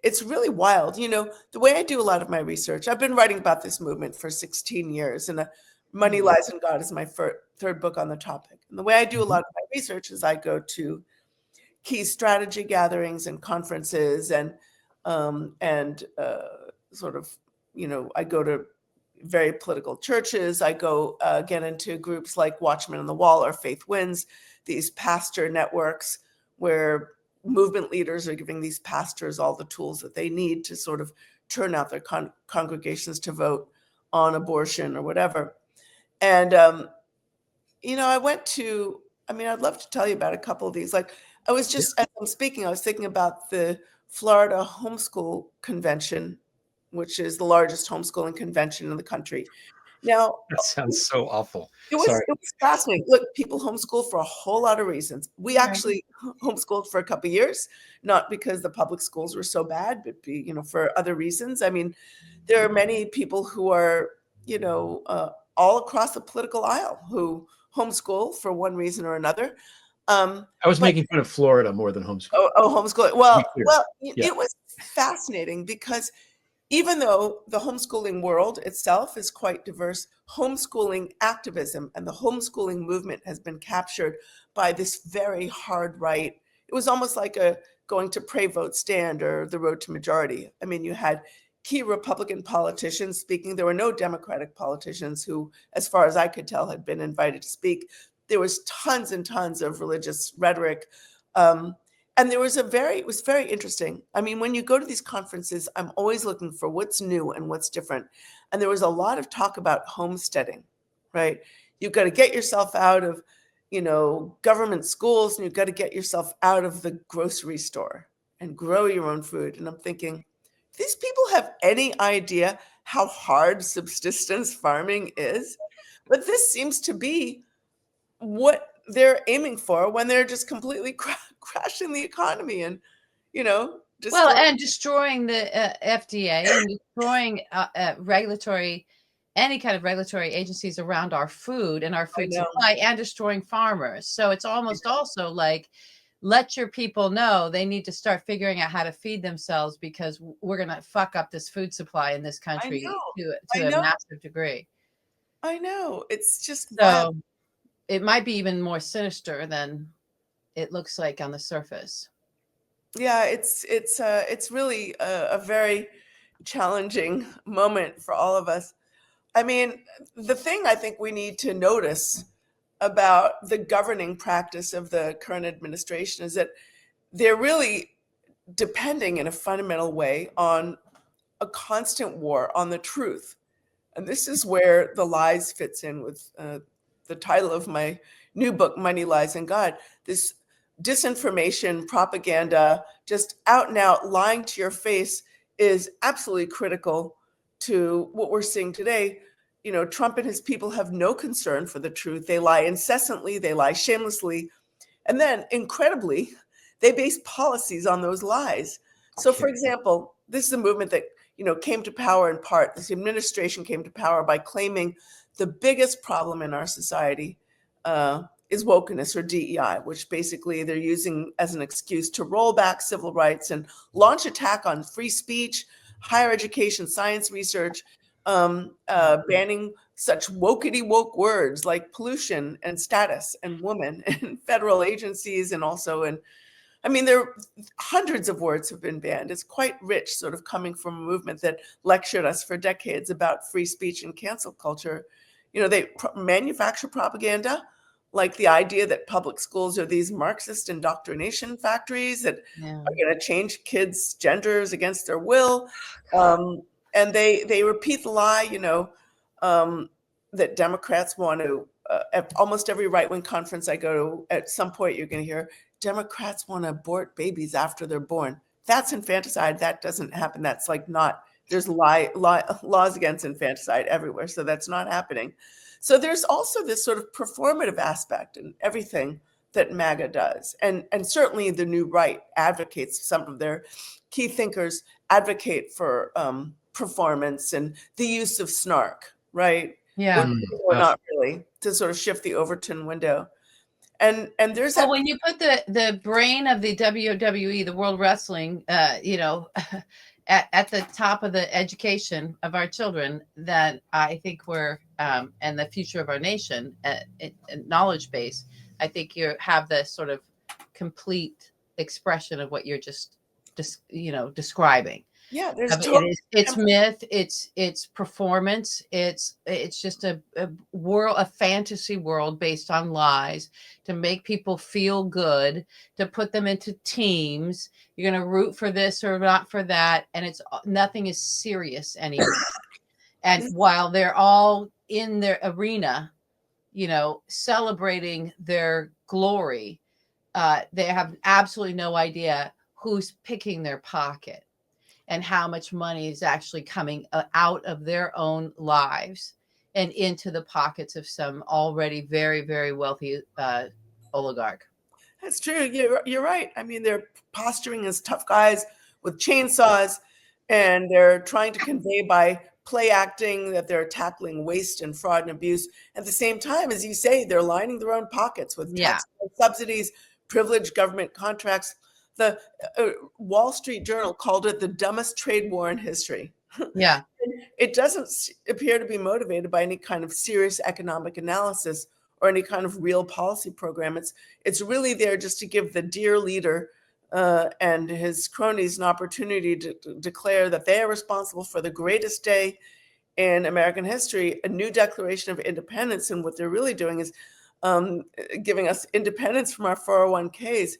it's really wild. The way I do a lot of my research, I've been writing about this movement for 16 years, and Money, Lies, and God is my third book on the topic. And the way I do a lot of my research is I go to key strategy gatherings and conferences, and sort of, I go to very political churches. I go get into groups like Watchmen on the Wall or Faith Wins, these pastor networks where movement leaders are giving these pastors all the tools that they need to sort of turn out their congregations to vote on abortion or whatever. And, I went to, I'd love to tell you about a couple of these. Like, I was just, as I'm speaking, I was thinking about the Florida Homeschool Convention, which is the largest homeschooling convention in the country. Now, that sounds so awful. It was fascinating. Look, people homeschool for a whole lot of reasons. We actually homeschooled for a couple of years, not because the public schools were so bad, but for other reasons. There are many people who are, all across the political aisle who homeschool for one reason or another. I was making fun of Florida more than homeschool. Homeschooling. Well, it was fascinating because even though the homeschooling world itself is quite diverse, homeschooling activism and the homeschooling movement has been captured by this very hard right. It was almost like going to pray, vote, stand, or the road to majority. You had key Republican politicians speaking. There were no Democratic politicians who, as far as I could tell, had been invited to speak. There was tons and tons of religious rhetoric. And it was very interesting. When you go to these conferences, I'm always looking for what's new and what's different. And there was a lot of talk about homesteading, right? You've got to get yourself out of, government schools, and you've got to get yourself out of the grocery store and grow your own food. And I'm thinking, these people have any idea how hard subsistence farming is? But this seems to be what they're aiming for when they're just completely crashing the economy and, and destroying the FDA and destroying any kind of regulatory agencies around our food and our food supply, and destroying farmers. So it's almost also like, let your people know they need to start figuring out how to feed themselves, because we're going to fuck up this food supply in this country to a massive degree. I know. It's just so it might be even more sinister than it looks like on the surface. Yeah, it's really a very challenging moment for all of us. The thing I think we need to notice about the governing practice of the current administration is that they're really depending in a fundamental way on a constant war on the truth. And this is where the lies fits in with the title of my new book, Money, Lies, and God. This disinformation, propaganda, just out and out lying to your face is absolutely critical to what we're seeing today. Trump and his people have no concern for the truth. They lie incessantly, they lie shamelessly, and then incredibly, they base policies on those lies. So, for example, this is a movement that came to power in part. This administration came to power by claiming the biggest problem in our society is wokeness, or DEI, which basically they're using as an excuse to roll back civil rights and launch attack on free speech, higher education, science research, banning such wokety woke words like pollution and status and woman in federal agencies, and also there are hundreds of words have been banned. It's quite rich, sort of coming from a movement that lectured us for decades about free speech and cancel culture. They manufacture propaganda, like the idea that public schools are these Marxist indoctrination factories that are going to change kids' genders against their will. And they repeat the lie, that Democrats want to, at almost every right-wing conference I go to, at some point you're going to hear, Democrats want to abort babies after they're born. That's infanticide. That doesn't happen. That's like not, there's laws against infanticide everywhere. So that's not happening. So there's also this sort of performative aspect in everything that MAGA does. And certainly the new right advocates, some of their key thinkers advocate for performance and the use of snark, right? Yeah. Or not really, to sort of shift the Overton window. And there's Well, that. when you put the brain of the WWE, the World Wrestling, at the top of the education of our children, that I think we're and the future of our nation, knowledge base, I think you have the sort of complete expression of what you're just describing. Yeah, there's It's myth, it's performance, it's just a world, a fantasy world based on lies to make people feel good, to put them into teams. You're going to root for this or not for that, and it's nothing is serious anymore. And while they're all in their arena, celebrating their glory, they have absolutely no idea who's picking their pocket and how much money is actually coming out of their own lives and into the pockets of some already very, very wealthy oligarch. That's true. You're right. I mean, they're posturing as tough guys with chainsaws, and they're trying to convey by play acting that they're tackling waste and fraud and abuse. At the same time, as you say, they're lining their own pockets with tax subsidies, privileged government contracts. The Wall Street Journal called it the dumbest trade war in history. Yeah. It doesn't appear to be motivated by any kind of serious economic analysis or any kind of real policy program. It's really there just to give the dear leader and his cronies an opportunity to declare that they are responsible for the greatest day in American history, a new Declaration of Independence. And what they're really doing is giving us independence from our 401ks.